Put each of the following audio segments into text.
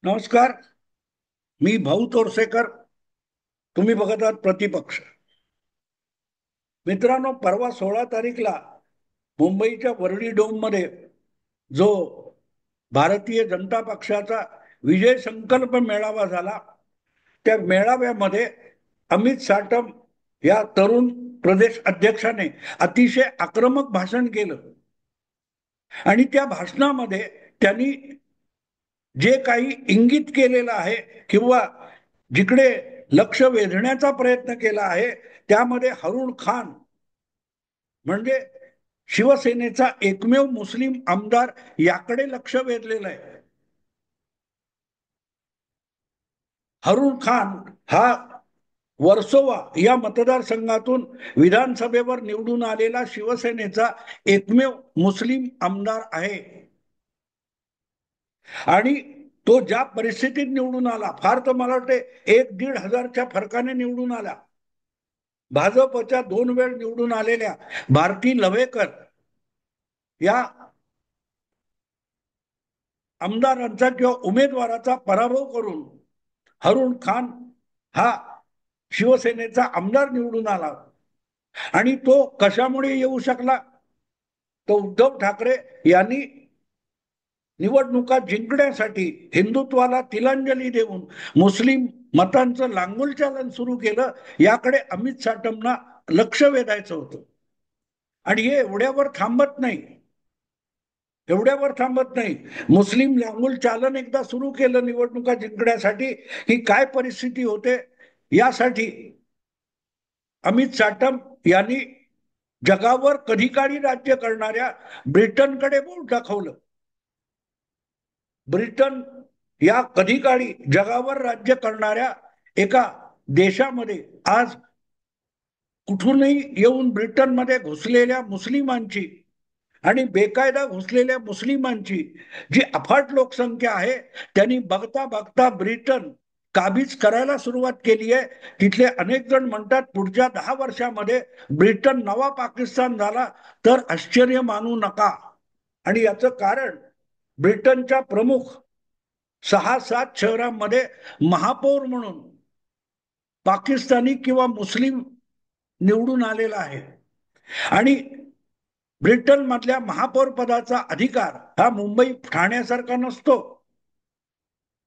नमस्कार. मी भाऊ तोरसेकर. तुम्ही बघत आहात प्रतिपक्ष. मित्रांनो, परवा 16 तारीखला मुंबईच्या वर्ली डोम मध्ये जो भारतीय जनता पक्षाचा विजय संकल्प मेळावा झाला, त्या मेळाव्यामध्ये अमित साटम या तरुण प्रदेश अध्यक्षाने अतिशय आक्रमक भाषण केलं. आणि त्या भाषणामध्ये त्यांनी जे काही इंगित केलेलं आहे किंवा जिकडे लक्ष वेधण्याचा प्रयत्न केला आहे, त्यामध्ये हरुण खान म्हणजे शिवसेनेचा एकमेव मुस्लिम आमदार याकडे लक्ष वेधलेलं आहे. हरुण खान हा वर्सोवा या मतदारसंघातून विधानसभेवर निवडून आलेला शिवसेनेचा एकमेव मुस्लिम आमदार आहे. आणि तो ज्या परिस्थितीत निवडून आला, फार तर मला वाटते 1-1.5 हजारच्या फरकाने निवडून आला. भाजपच्या 2 वेळ निवडून आलेल्या भारती लवेकर या आमदारांचा किंवा उमेदवाराचा पराभव करून हरुण खान हा शिवसेनेचा आमदार निवडून आला. आणि तो कशामुळे येऊ शकला? तो उद्धव ठाकरे यांनी निवडणुका जिंकण्यासाठी हिंदुत्वाला तिलांजली देऊन मुस्लिम मतांचं लांगुल चालन सुरू केलं. याकडे अमित साटमना लक्ष वेधायचं होतं. आणि हे एवढ्यावर थांबत नाही. मुस्लिम लांगुल चालन एकदा सुरू केलं निवडणुका जिंकण्यासाठी, ही काय परिस्थिती होते यासाठी अमित साटम यांनी जगावर कधी काळी राज्य करणाऱ्या ब्रिटनकडे बोट दाखवलं. ब्रिटन या कधी काळी जगावर राज्य करणाऱ्या एका देशामध्ये आज कुठूनही येऊन ब्रिटनमध्ये घुसलेल्या मुस्लिमांची आणि बेकायदा घुसलेल्या मुस्लिमांची जी अफाट लोकसंख्या आहे, त्यांनी बघता बघता ब्रिटन काबीज करायला सुरुवात केली आहे. तिथले अनेक जण म्हणतात पुढच्या 10 वर्षामध्ये ब्रिटन नवा पाकिस्तान झाला तर आश्चर्य मानू नका. आणि याचं कारण ब्रिटनच्या प्रमुख 6-7 शहरांमध्ये महापौर म्हणून पाकिस्तानी किंवा मुस्लिम निवडून आलेला आहे. आणि ब्रिटन मधल्या महापौर पदाचा अधिकार हा मुंबई ठाण्यासारखा नसतो.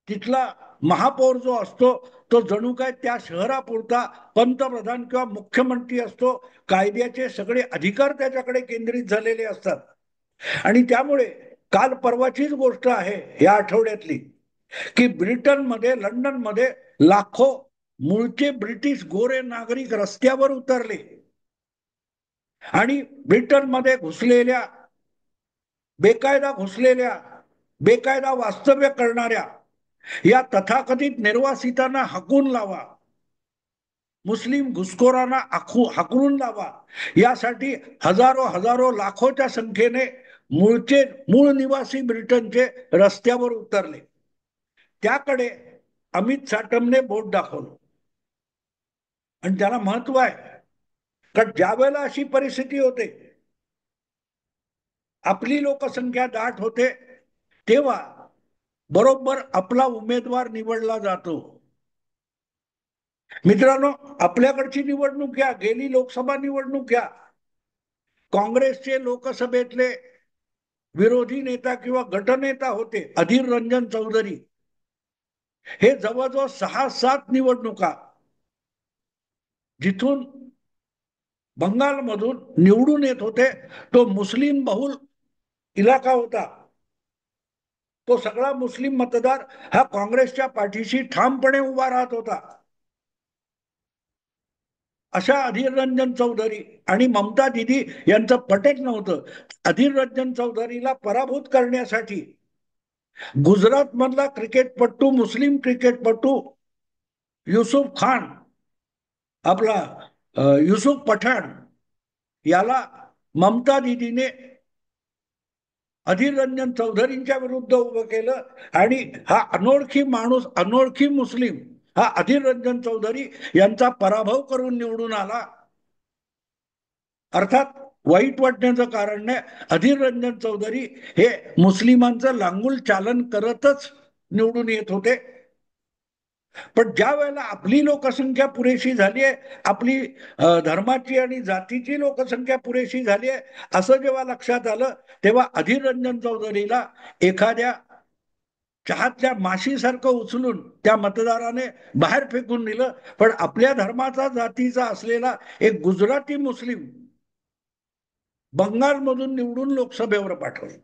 तिथला महापौर जो असतो तो जणू काय त्या शहरापुरता पंतप्रधान किंवा मुख्यमंत्री असतो. कायद्याचे सगळे अधिकार त्याच्याकडे केंद्रित झालेले असतात. आणि त्यामुळे काल परवाचीच गोष्ट आहे या आठवड्यातली, की ब्रिटनमध्ये, लंडनमध्ये लाखो मूळचे ब्रिटिश गोरे नागरिक रस्त्यावर उतरले आणि ब्रिटनमध्ये घुसलेल्या बेकायदा वास्तव्य करणाऱ्या या तथाकथित निर्वासितांना हाकून लावा, मुस्लिम घुसखोरांना हाकलून लावा, यासाठी हजारो लाखोच्या संख्येने मूळ निवासी ब्रिटनचे रस्त्यावर उतरले. त्याकडे अमित साटमने बोट दाखवलं. आणि त्याला महत्व आहे, कारण ज्या वेळेला अशी परिस्थिती होते, आपली लोकसंख्या दाट होते, तेव्हा बरोबर आपला उमेदवार निवडला जातो. मित्रांनो, आपल्याकडची निवडणूक घ्या, गेली लोकसभा निवडणूक घ्या. काँग्रेसचे लोकसभेतले विरोधी नेता किंवा गटनेता होते अधीर रंजन चौधरी. हे जवळजवळ 6-7 निवडणुका जिथून बंगालमधून निवडून येत होते. तो मुस्लिम बहुल इलाका होता. तो सगळा मुस्लिम मतदार हा काँग्रेसच्या पाठीशी ठामपणे उभा राहत होता. अशा अधीर रंजन चौधरी आणि ममता दिदी यांचं पटत नव्हतं. अधीर रंजन चौधरीला पराभूत करण्यासाठी गुजरात मधला क्रिकेटपटू, मुस्लिम क्रिकेटपटू युसुफ खान, आपला युसुफ पठाण, याला ममता दिदीने अधीर रंजन चौधरींच्या विरुद्ध उभं केलं. आणि हा अनोळखी माणूस, अनोळखी मुस्लिम, हा अधीर रंजन चौधरी यांचा पराभव करून निवडून आला. अर्थात वाईट वाटण्याचं कारण नाही, अधीर रंजन चौधरी हे मुस्लिमांचं लांगुल चालन करतच निवडून येत होते. पण ज्या वेळेला आपली लोकसंख्या पुरेशी झाली आहे, आपली धर्माची आणि जातीची लोकसंख्या पुरेशी झाली आहे असं जेव्हा लक्षात आलं, तेव्हा अधीर रंजन चौधरीला एखाद्या चहातल्या माशीसारखं उचलून त्या मतदाराने बाहेर फेकून दिलं. पण आपल्या धर्माचा जातीचा असलेला एक गुजराती मुस्लिम बंगालमधून निवडून लोकसभेवर पाठवलं.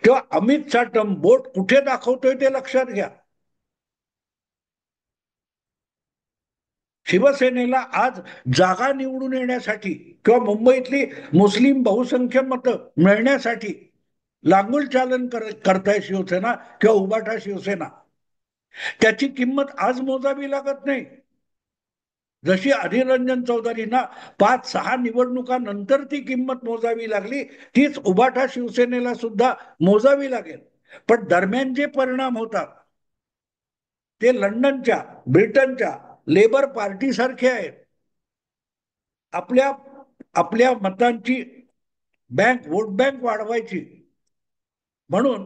तेव्हा अमित साटम बोट कुठे दाखवतोय ते लक्षात घ्या. शिवसेनेला आज जागा निवडून येण्यासाठी किंवा मुंबईतली मुस्लिम बहुसंख्य मतं मिळण्यासाठी लागूल चालन करताय शिवसेना किंवा उबाटा शिवसेना. त्याची किंमत आज मोजावी लागत नाही. जशी अधीर रंजन चौधरींना 5-6 निवडणुकानंतर ती किंमत मोजावी लागली, तीच उबाटा शिवसेनेला सुद्धा मोजावी लागेल. पण दरम्यान जे परिणाम होतात ते लंडनच्या, ब्रिटनच्या लेबर पार्टी सारखे आहेत. आपल्या आपल्या मतांची वोट बँक वाढवायची म्हणून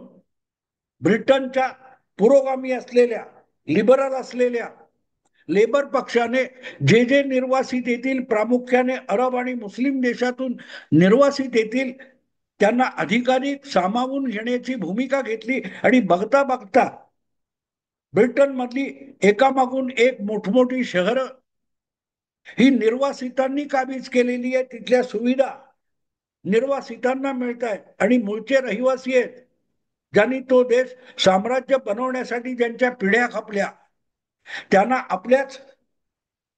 ब्रिटनच्या पुरोगामी असलेल्या, लिबरल असलेल्या लेबर पक्षाने जे जे निर्वासित येतील, प्रामुख्याने अरब आणि मुस्लिम देशातून निर्वासित येतील, त्यांना अधिकाधिक सामावून घेण्याची भूमिका घेतली. आणि बघता बघता ब्रिटन मधली एकामागून एक मोठमोठी शहरं ही निर्वासितांनी काबीज केलेली आहे. तिथल्या सुविधा निर्वासितांना मिळत आहेत आणि मूळचे रहिवासी आहेत, ज्यांनी तो देश साम्राज्य बनवण्यासाठी ज्यांच्या पिढ्या खपल्या, त्यांना आपल्याच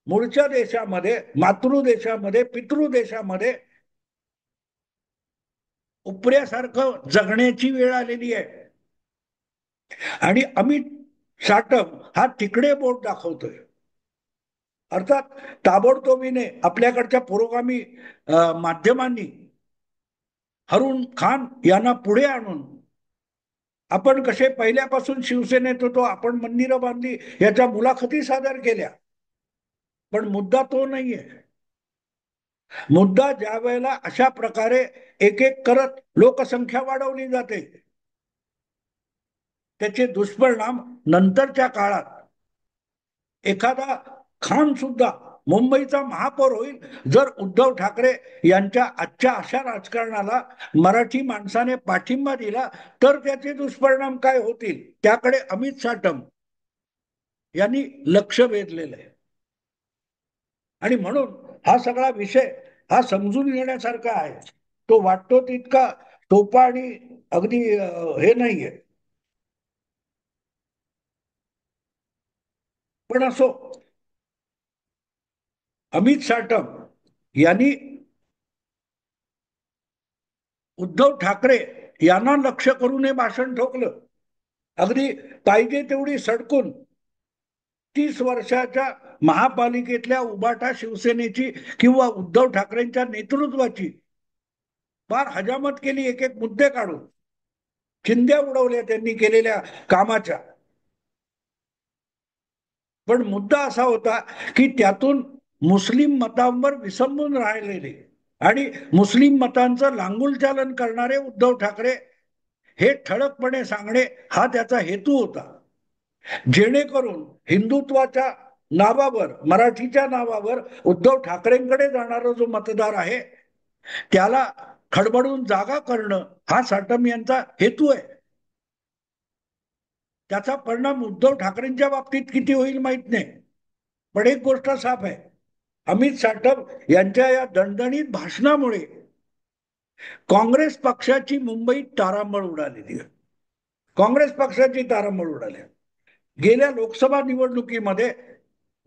मूळच्या देशामध्ये, मातृदेशामध्ये, पितृदेशामध्ये उपऱ्यासारखं जगण्याची वेळ आलेली आहे. आणि अमित साटम हा तिकडे बोट दाखवतोय. अर्थात ताबडतोबीने आपल्याकडच्या पुरोगामी माध्यमांनी हरून खान यांना पुढे आणून आपण कसे पहिल्यापासून शिवसेनेत होतो, आपण मंदिरं बांधली, याच्या मुलाखती सादर केल्या. पण मुद्दा तो नाहीये. मुद्दा ज्या वेळेला अशा प्रकारे एक एक करत लोकसंख्या वाढवली जाते, त्याचे दुष्परिणाम नंतरच्या काळात एखादा खान सुद्धा मुंबईचा महापौर होईल जर उद्धव ठाकरे यांच्या आजच्या अशा राजकारणाला मराठी माणसाने पाठिंबा दिला, तर त्याचे दुष्परिणाम काय होतील त्याकडे अमित साटम यांनी लक्ष वेधलेलं आहे. आणि म्हणून हा सगळा विषय हा समजून घेण्यासारखा आहे. तो वाटतो तितका सोपा आणि अगदी हे नाहीये. पण असो, अमित साटम यांनी उद्धव ठाकरे यांना लक्ष करून हे भाषण ठोकलं. अगदी पाहिजे तेवढी सडकून 30 वर्षाच्या महापालिकेतल्या उबाटा शिवसेनेची किंवा उद्धव ठाकरेंच्या नेतृत्वाची फार हजामत केली, एक एक मुद्दे काढून चिंध्या उडवल्या त्यांनी केलेल्या कामाच्या. पण मुद्दा असा होता की त्यातून मुस्लिम मतांवर विसंबून राहिलेले आणि मुस्लिम मतांचं लांगुलचालन करणारे उद्धव ठाकरे हे ठळकपणे सांगणे हा त्याचा हेतू होता. जेणेकरून हिंदुत्वाच्या नावावर, मराठीच्या नावावर उद्धव ठाकरेंकडे जाणारा जो मतदार आहे त्याला खडबडून जागा करणं हा साटम यांचा हेतू आहे. त्याचा परिणाम उद्धव ठाकरेंच्या बाबतीत किती होईल माहित नाही. पण एक गोष्ट साफ आहे, अमित साटम यांच्या या दणदणीत भाषणामुळे काँग्रेस पक्षाची मुंबईत तारांबळ उडालेली आहे. काँग्रेस पक्षाची तारांबळ उडाली. गेल्या लोकसभा निवडणुकीमध्ये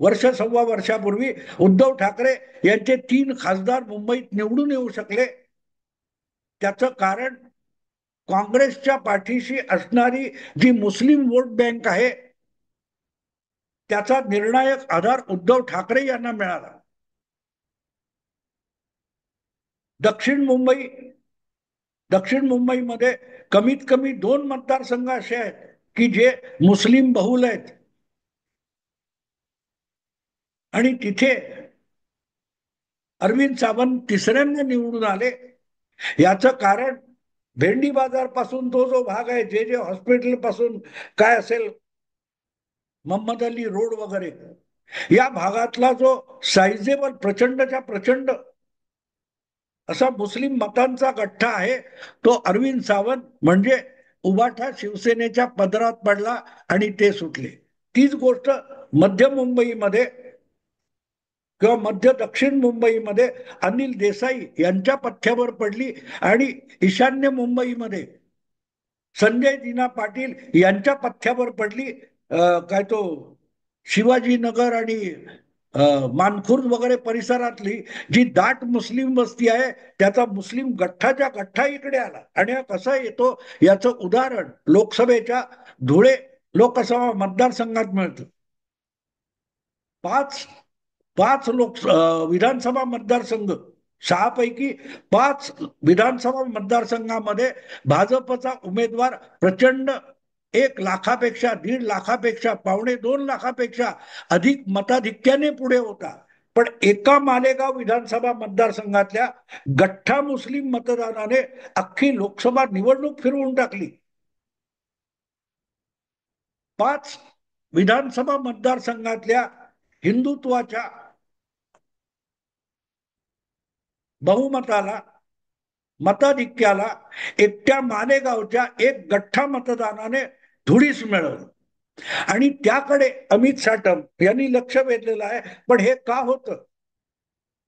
वर्ष सव्वा वर्षापूर्वी उद्धव ठाकरे यांचे 3 खासदार मुंबईत निवडून येऊ शकले. त्याचं कारण काँग्रेसच्या पाठीशी असणारी जी मुस्लिम वोट बँक आहे त्याचा निर्णायक आधार उद्धव ठाकरे यांना मिळाला. दक्षिण मुंबईमध्ये कमीत कमी 2 मतदारसंघ असे आहेत की जे मुस्लिम बहुल आहेत आणि तिथे अरविंद सावंत तिसऱ्यांदा निवडून आले. याचं कारण भेंडी बाजार पासून तो जो भाग आहे, जे जे हॉस्पिटल पासून काय असेल, मोहम्मद अली रोड वगैरे, या भागातला जो साइजेबल प्रचंडच्या प्रचंड असा मुस्लिम मतांचा गठ्ठा आहे, तो अरविंद सावंत म्हणजे उबाठा शिवसेनेच्या पदरात पडला आणि ते सुटले. तीच गोष्ट मध्य मुंबईमध्ये किंवा मध्य दक्षिण मुंबईमध्ये अनिल देसाई यांच्या पथ्यावर पडली, आणि ईशान्य मुंबईमध्ये संजय दिना पाटील यांच्या पथ्यावर पडली. काय तो शिवाजीनगर आणि मानखुर्द वगैरे परिसरातली जी दाट मुस्लिम वस्ती आहे, त्याचा मुस्लिम गठ्ठाच्या गठ्ठा इकडे आला. आणि हा कसा येतो याचं उदाहरण लोकसभेच्या धुळे लोकसभा मतदारसंघात मिळतं. पाच पाच विधानसभा मतदारसंघ, सहापैकी पाच विधानसभा मतदारसंघामध्ये भाजपचा उमेदवार प्रचंड 1 लाखापेक्षा, 1.5 लाखापेक्षा, 1.25 लाखापेक्षा अधिक मताधिक्याने पुढे होता. पण एका मालेगाव विधानसभा मतदारसंघातल्या गठ्ठा मुस्लिम मतदाराने अख्खी लोकसभा निवडणूक फिरवून टाकली. 5 विधानसभा मतदारसंघातल्या हिंदुत्वाच्या बहुमताला, मताधिक्याला एकट्या मालेगावच्या एक गठ्ठा मतदानाने धुळीस मिळवलं. आणि त्याकडे अमित साटम यांनी लक्ष वेधलेलं आहे. पण हे का होतं?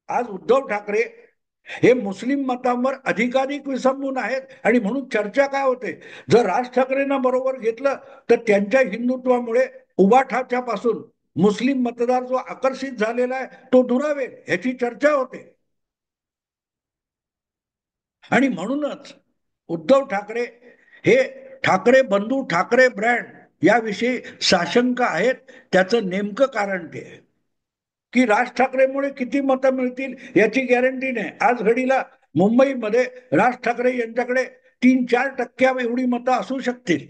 आज उद्धव ठाकरे हे मुस्लिम मतांवर अधिकाधिक विसंबून आहेत, आणि म्हणून चर्चा काय होते, जर राज ठाकरेंना बरोबर घेतलं तर त्यांच्या हिंदुत्वामुळे उबाठाच्या पासून मुस्लिम मतदार जो आकर्षित झालेला आहे तो दुरावेल, याची चर्चा होते. आणि म्हणूनच उद्धव ठाकरे हे ठाकरे बंधू, ठाकरे ब्रँड याविषयी साशंक आहेत. त्याचं नेमकं कारण ते आहे की राज ठाकरेमुळे किती मतं मिळतील याची गॅरंटी नाही. आज घडीला मुंबईमध्ये राज ठाकरे यांच्याकडे 3-4% एवढी मतं असू शकतील,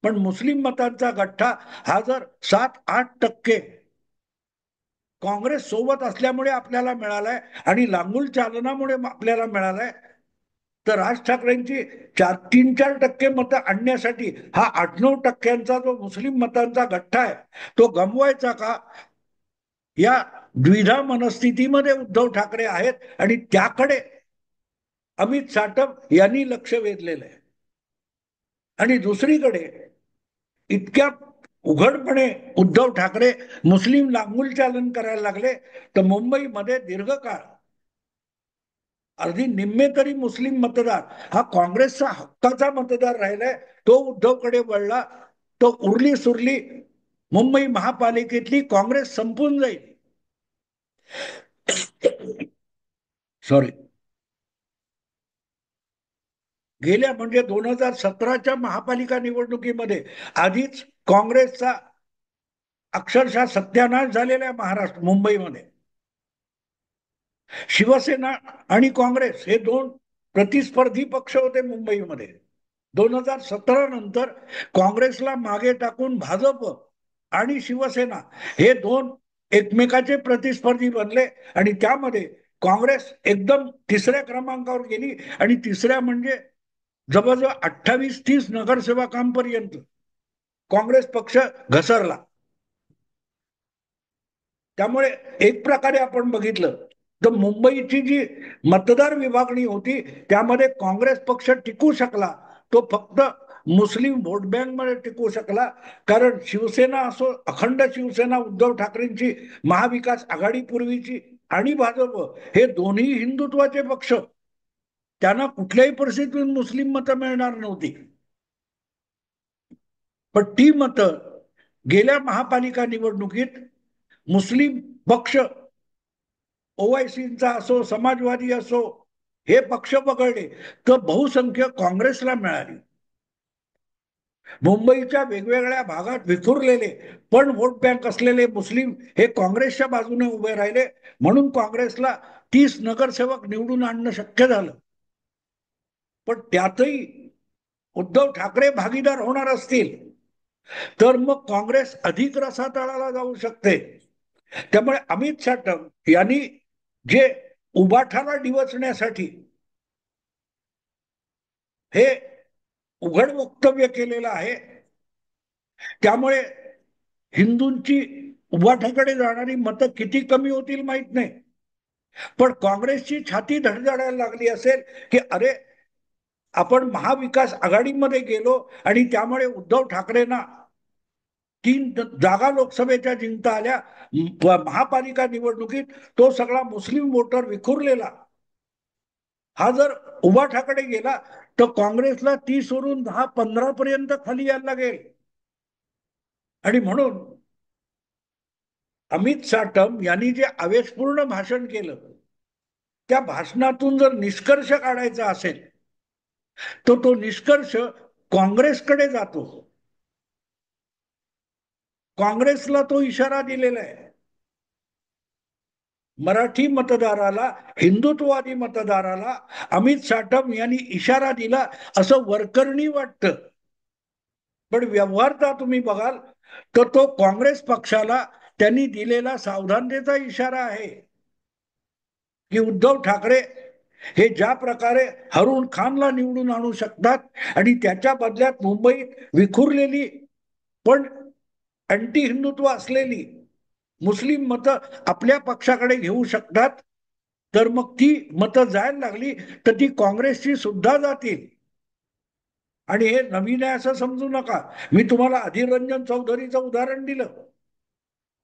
पण मुस्लिम मतांचा गठ्ठा हा जर 7-8% काँग्रेस सोबत असल्यामुळे आपल्याला मिळालाय आणि लांगुल चालनामुळे आपल्याला मिळालाय, तर राज ठाकरेंची 3-4% मतं आणण्यासाठी हा 8-9% जो मुस्लिम मतांचा गठ्ठा आहे तो गमवायचा का, या द्विधा मनस्थितीमध्ये उद्धव ठाकरे आहेत. आणि त्याकडे अमित साटम यांनी लक्ष वेधलेलं आहे. आणि दुसरीकडे इतक्या उघडपणे उद्धव ठाकरे मुस्लिम लांगुल चालन करायला लागले, तर मुंबईमध्ये दीर्घकाळ अगदी निम्मे तरी मुस्लिम मतदार हा काँग्रेसचा हक्काचा मतदार राहिलाय, तो उद्धवकडे वळला. तो उरली सुरली मुंबई महापालिकेतली काँग्रेस संपून जाईल. सॉरी, गेल्या म्हणजे 2017च्या महापालिका निवडणुकीमध्ये आधीच काँग्रेसचा अक्षरशः सत्यानाश झालेला आहे महाराष्ट्र मुंबईमध्ये. शिवसेना आणि काँग्रेस हे दोन प्रतिस्पर्धी पक्ष होते मुंबईमध्ये. 2017 नंतर काँग्रेसला मागे टाकून भाजप आणि शिवसेना हे दोन एकमेकाचे प्रतिस्पर्धी बनले, आणि त्यामध्ये काँग्रेस एकदम तिसऱ्या क्रमांकावर गेली. आणि तिसऱ्या म्हणजे जवळजवळ 28-30 नगरसेवकांपर्यंत काँग्रेस पक्ष घसरला. त्यामुळे एक प्रकारे आपण बघितलं तर मुंबईची जी मतदार विभागणी होती त्यामध्ये काँग्रेस पक्ष टिकू शकला, तो फक्त मुस्लिम व्होट बँक मध्ये टिकू शकला. कारण शिवसेना असो, अखंड शिवसेना उद्धव ठाकरेंची, महाविकास आघाडी पूर्वीची, आणि भाजप हे दोन्ही हिंदुत्वाचे पक्ष, त्यांना कुठल्याही परिस्थितीत मुस्लिम मतं मिळणार नव्हती. पण ती मतं गेल्या महापालिका निवडणुकीत मुस्लिम पक्ष, ओवायसीचा असो, समाजवादी असो, हे पक्ष वगळले तर बहुसंख्य काँग्रेसला मिळाली. मुंबईच्या वेगवेगळ्या भागात विखुरलेले पण व्होट बँक असलेले मुस्लिम हे काँग्रेसच्या बाजूने उभे राहिले, म्हणून काँग्रेसला 30 नगरसेवक निवडून आणणं शक्य झालं. पण त्यातही उद्धव ठाकरे भागीदार होणार असतील तर मग काँग्रेस अधिक रसातळाला जाऊ शकते. त्यामुळे अमित साटम यांनी जे उबाठाला डिवचण्यासाठी हे उघड वक्तव्य केलेलं आहे. त्यामुळे हिंदूंची उभाठाकडे जाणारी मतं किती कमी होतील माहित नाही, पण काँग्रेसची छाती धडधडायला लागली असेल की अरे, आपण महाविकास आघाडीमध्ये गेलो आणि त्यामुळे उद्धव ठाकरेंना 3 जागा लोकसभेच्या जिंकता आल्या. महापालिका निवडणुकीत तो सगळा मुस्लिम वोटर विखुरलेला हा जर उभाठाकडे गेला तर काँग्रेसला 30 वरून 10-15 पर्यंत खाली यायला लागेल. आणि म्हणून अमित साटम यांनी जे आवेशपूर्ण भाषण केलं, त्या भाषणातून जर निष्कर्ष काढायचा असेल तर तो निष्कर्ष काँग्रेसकडे जातो. काँग्रेसला तो इशारा दिलेला आहे. मराठी मतदाराला, हिंदुत्ववादी मतदाराला अमित साटम यांनी इशारा दिला असं वरकरणी वाटतं, पण व्यवहारता तुम्ही बघाल तर तो काँग्रेस पक्षाला त्यांनी दिलेला सावधानतेचा इशारा आहे की उद्धव ठाकरे हे ज्या प्रकारे हरून खानला निवडून आणू शकतात आणि त्याच्या बदल्यात मुंबईत विखुरलेली पण अँटी हिंदुत्व असलेली मुस्लिम मतं आपल्या पक्षाकडे घेऊ शकतात, तर मग ती मतं जायला लागली तर ती काँग्रेसची सुद्धा जातील. आणि हे नवीन आहे असं समजू नका. मी तुम्हाला अधीर रंजन चौधरीचं उदाहरण दिलं.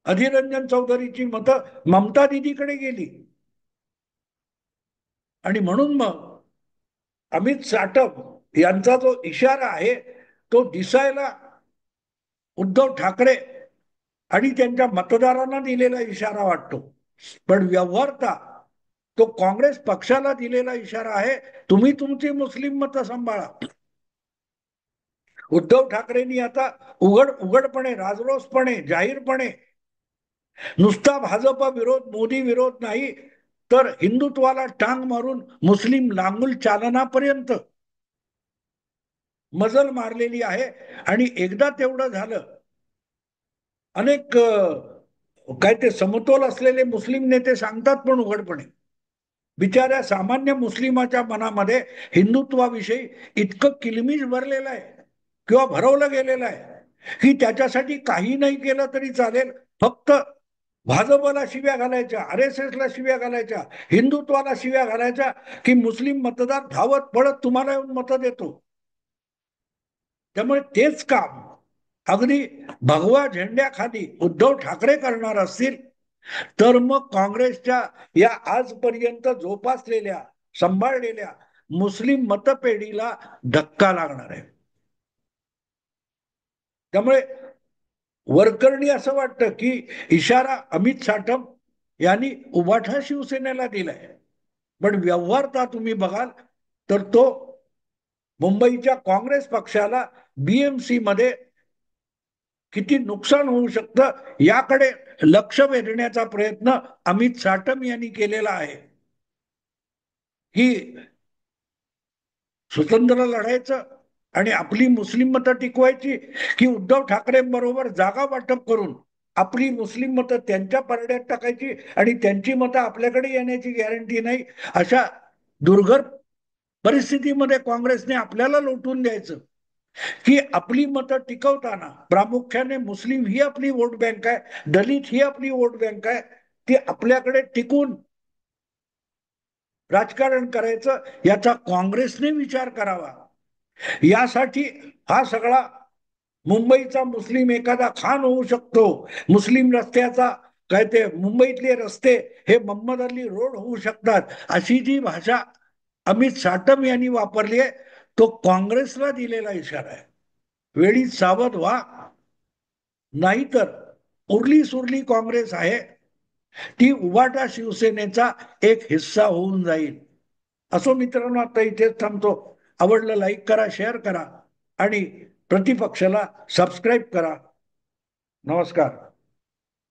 अधीर रंजन चौधरीची मतं ममता दिदीकडे गेली आणि म्हणून मग अमित साटम यांचा जो इशारा आहे तो दिसायला उद्धव ठाकरे आणि त्यांच्या मतदारांना दिलेला इशारा वाटतो, पण व्यवहारता तो काँग्रेस पक्षाला दिलेला इशारा आहे, तुम्ही तुमची मुस्लिम मतं सांभाळा. उद्धव ठाकरेंनी आता उघडपणे, राजरोसपणे, जाहीरपणे नुसता भाजप विरोध, मोदी विरोध नाही, तर हिंदुत्वाला टांग मारून मुस्लिम लांगुल चालनापर्यंत मजल मारलेली आहे. आणि एकदा तेवढं झालं, अनेक काय ते समतोल असलेले मुस्लिम नेते सांगतात पण उघडपणे, बिचाऱ्या सामान्य मुस्लिमाच्या मनामध्ये हिंदुत्वाविषयी इतकं किलमिश भरलेलं आहे किंवा भरवलं गेलेलं आहे की त्याच्यासाठी काही नाही केलं तरी चालेल, फक्त भाजपला शिव्या घालायच्या, RSSला शिव्या घालायच्या, हिंदुत्वाला शिव्या घालायच्या की मुस्लिम मतदार धावत पडत तुम्हाला येऊन मतं देतो. त्यामुळे तेच काम अगदी भगवा झेंड्याखाली उद्धव ठाकरे करणार असतील तर मग काँग्रेसच्या या आजपर्यंत जोपासलेल्या, सांभाळलेल्या मुस्लिम मतपेढीला धक्का लागणार आहे. त्यामुळे वरकरणी असं वाटतं की इशारा अमित साटम यांनी उभाठा शिवसेनेला दिलाय, पण व्यवहारता तुम्ही बघाल तर तो मुंबईच्या काँग्रेस पक्षाला BMC मध्ये किती नुकसान होऊ शकतं याकडे लक्ष वेधण्याचा प्रयत्न अमित साटम यांनी केलेला आहे. ही स्वतंत्र लढायचं आणि आपली मुस्लिम मतं टिकवायची की उद्धव ठाकरेंबरोबर जागा वाटप करून आपली मुस्लिम मतं त्यांच्या परड्यात टाकायची आणि त्यांची मतं आपल्याकडे येण्याची गॅरंटी नाही, अशा दुर्घर परिस्थितीमध्ये काँग्रेसने आपल्याला लोटून द्यायचं की आपली मतं टिकवताना प्रामुख्याने मुस्लिम ही आपली वोट बँक आहे, दलित ही आपली वोट बँक आहे, ती आपल्याकडे टिकून राजकारण करायचं याचा काँग्रेसने विचार करावा. यासाठी हा सगळा मुंबईचा मुस्लिम एखादा खान होऊ शकतो, मुस्लिम रस्त्याचा काय ते मुंबईतले रस्ते हे मोहम्मद अली रोड होऊ शकतात, अशी जी भाषा अमित साटम यांनी वापरली आहे तो काँग्रेसला दिलेला इशारा आहे. वेळी सावध व्हा, नाहीतर उरली सुरली काँग्रेस आहे ती उभाटा शिवसेनेचा एक हिस्सा होऊन जाईल. असो मित्रांनो, आता इथेच थांबतो. आवडलं लाईक करा, शेअर करा आणि प्रतिपक्षाला सबस्क्राईब करा. नमस्कार.